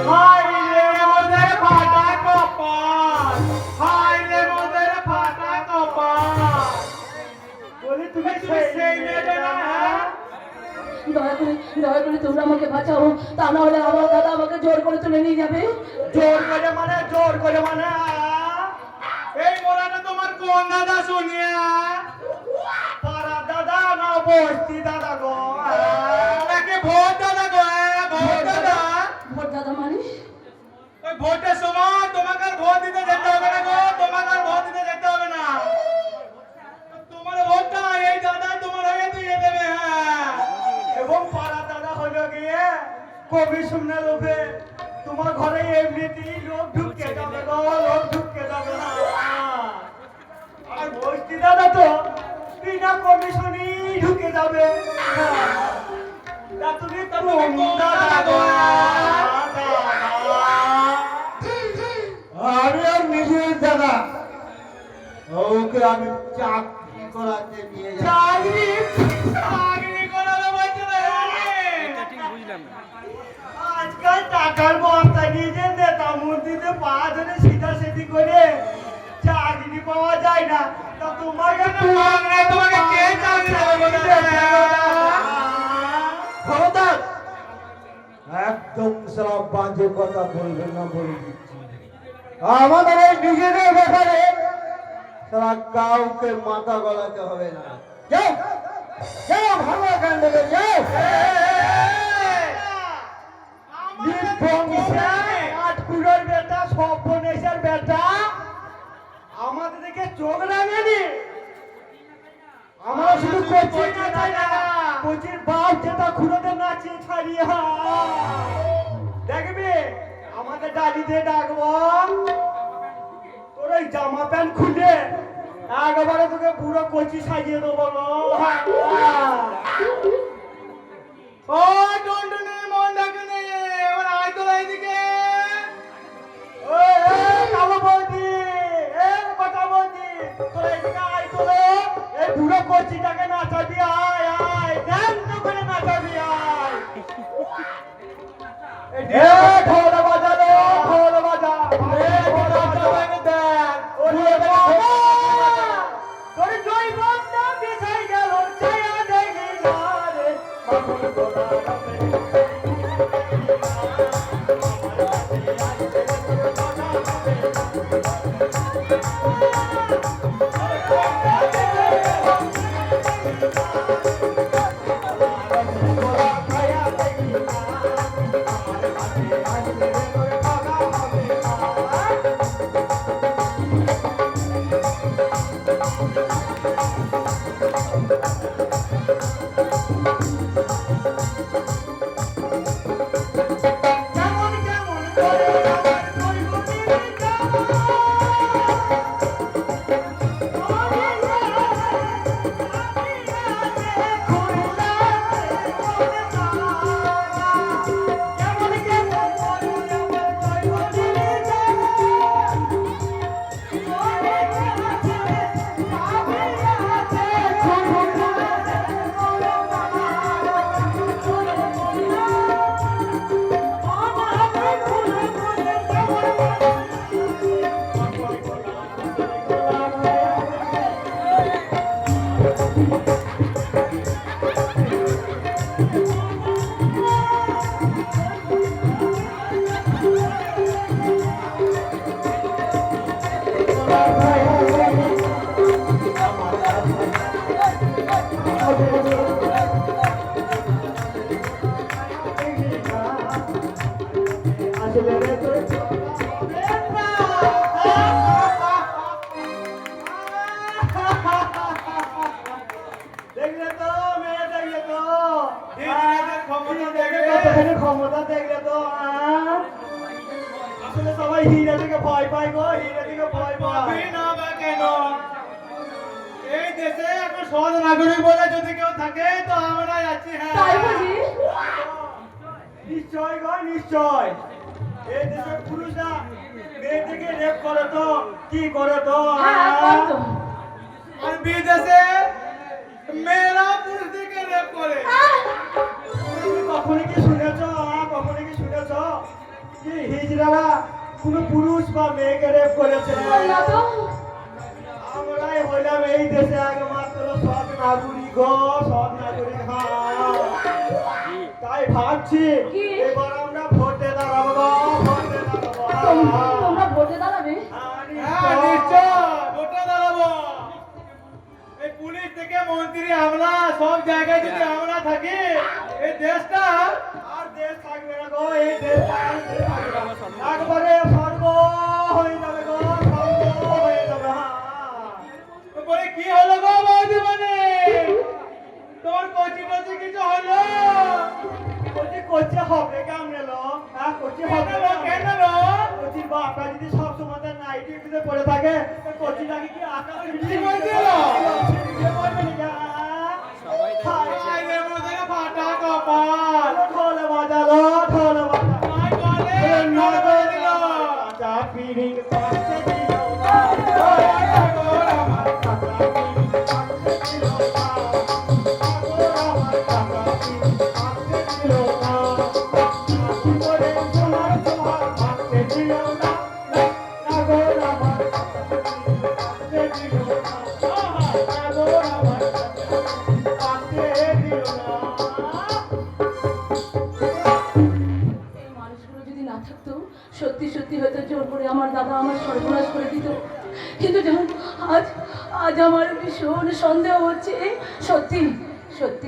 [SPEAKER 3] হায় রে ওদের ফাটা কপাল, হায় রে ওদের ফাটা কপাল। বলি তুমি সেই মেয়েটা না? হ্যাঁ,
[SPEAKER 7] দয়া করে তোমরা আমাকে বাঁচাও, তা না হলে আমার দাদা আমাকে জোর করে তুলে নিয়ে যাবে।
[SPEAKER 3] জোর করে মানে, জোর করে মানে? এই মোড়াটা তোমার কোন দাদা শুনিয়া? পাড়া দাদা না বস্তি দাদা গো? নাকি ভোট দাদা গো? ভোট দাদা?
[SPEAKER 7] ভোট দাদা মানে?
[SPEAKER 3] ওই ভোটের সময় তোমাকে আর ভোট দিতে যেতে হবে না গো, তোমাকে আর ভোট দিতে যেতে হবে না। তোমার ভোটটা এই দাদা তোমার হয়ে দিয়ে দেবে। হ্যাঁ, এবং পাড়া দাদা হলো গিয়ে কবি শুনে লোভে তোমার ঘরে এমনিতেই লোক ঢুকে যাবে গো, লোক ঢুকে যাবে। আর বস্তি দাদা তো বিনা কমিশনই ঢুকে যাবে। তা তুমি দাদা গো?
[SPEAKER 5] আমি আর নিজের দাদা, ওকে আমি চাকরি করাতে নিয়ে যাই।
[SPEAKER 3] চাকরি চাকরি করাবে বলছো না? আজকাল টাকার বস্তা নিয়ে যে নেতা মন্ত্রীতে পা ধরে সিধা সিধি করে চাকরি পাওয়া যায় না। তা তোমাকে তোমাকে কে চাকরি দেবে?
[SPEAKER 5] খবরদার, একদম সারা বাজে কথা বলবেন না বলে দিচ্ছি। আমাদের এই নিজেদের ব্যাপারে সারা কাউকে মাথা গলাতে হবে না। যাও যাও, ভালো এখান থেকে যাও।
[SPEAKER 3] আটকুড়োর বেটা, সর্বনেশের বেটা, আমাদের দিকে চোখ লাগেনি। আমরা শুধু কোচি না চাই না, কোচির বাপ যেটা খুঁড়োতে নাচিয়ে ছাড়িয়ে। দেখবি আমাদের ডালি দিয়ে ডাকবো, তোর ওই জামা প্যান্ট খুলে একেবারে তোকে পুরো কোচি সাজিয়ে দেবো। ও টন্টনে মন ডাকেনি, এবার আয় তো এইদিকে। ও কালো বৌদি, এ কথা বৌদি, তোর এইদিকে আয় তো। এই পুরো কোচিটাকে নাচাবি, আয় আয়, ড্যান্স করে নাচাবি, আয়। এ ঢোল বাজালো, ঢোল বাজা, এ ঢোল বাজাবে দেখ। ওরে বাবা, তোর জৈবনটা বিছাই গেল, ছায়া দেখি না রে, মামুন গোলা রাতে। কেমন কেমন করে আমার জৈবনের পাই গো, হিরে দিকে ভয় পাই।
[SPEAKER 8] না বা কেন? এই দেশে এখন সৎ নাগরিক বলে যদি কেউ থাকে তো আমরা আছি। হ্যাঁ
[SPEAKER 7] তাই বুঝি?
[SPEAKER 3] নিশ্চয় গো, নিশ্চয়। এই দেশের পুরুষরা মেয়েদেরকে রেপ করে তো, কি করে তো?
[SPEAKER 7] হ্যাঁ, করতো।
[SPEAKER 8] আর বিদেশে মেয়েরা পুরুষদেরকে রেপ করে।
[SPEAKER 3] তুমি কখনো কি শুনেছ, কখনো কি শুনেছ কি হিজড়ারা কোনো পুরুষ বা মেয়েকে রেপ করেছে?
[SPEAKER 7] না তো।
[SPEAKER 3] আমরাই হইলাম এই দেশে একমাত্র সৎ নাগরিক গো, সৎ নাগরিক। হ্যাঁ, তাই ভাবছি
[SPEAKER 7] কি?
[SPEAKER 3] এবার আমরা ভোটে দাঁড়াবো গো, ভোটে দাঁড়াবো।
[SPEAKER 7] তোমরা ভোটে দাঁড়াবে?
[SPEAKER 8] হ্যাঁ নিশ্চয় ভোটে দাঁড়াবো। এই পুলিশ থেকে মন্ত্রী হামলা সব জায়গায় যদি আমরা থাকি এই দেশটা
[SPEAKER 3] আর দেশ থাকবে না গো, এই দেশ থাকবে না। একবারে স্বর্গ হয়ে যাবে গো, স্বর্গ হয়ে যাবে। হ্যাঁ,
[SPEAKER 8] বলে কি হলো গো বৌদি মানে তোর কচি টচি কিছু হলো?
[SPEAKER 3] কোচি কোচি হবে কেমনে লো? হ্যাঁ, কোচি হবে
[SPEAKER 8] কেন লো, কেন লো?
[SPEAKER 3] কোচির বাপটা যদি সব সময় তার নাইটি পিতে পড়ে থাকে তো কোচিটাকে কি আকাশ
[SPEAKER 8] কি বলছিল?
[SPEAKER 3] হায়
[SPEAKER 8] আইনের মধ্যে ফাটা কপাল
[SPEAKER 3] ঢোলে বাজালো, ঢোলে বাজালো।
[SPEAKER 8] নাই বলে নড়ে দিল।
[SPEAKER 3] কাঁচা পিরিং পাশে দিল না।
[SPEAKER 8] আগর আমার
[SPEAKER 3] কাঁচা পিরিং পাশে দিল না। আগর আমার কাঁচা পিরিং পাশে দিল না। কি করে সোনার সোহাগ পাশে দিল না। আগর আমার কাঁচা পিরিং পাশে দিল না। আগর আমার কাঁচা পিরিং পাশে দিল না।
[SPEAKER 7] এই মানুষগুলো যদি না থাকতো, সত্যি সত্যি হয়তো জোর করে আমার দাদা আমার সর্বনাশ করে দিত। কিন্তু যখন আজ আজ আমার ভীষণ সন্দেহ হচ্ছে, সত্যি সত্যি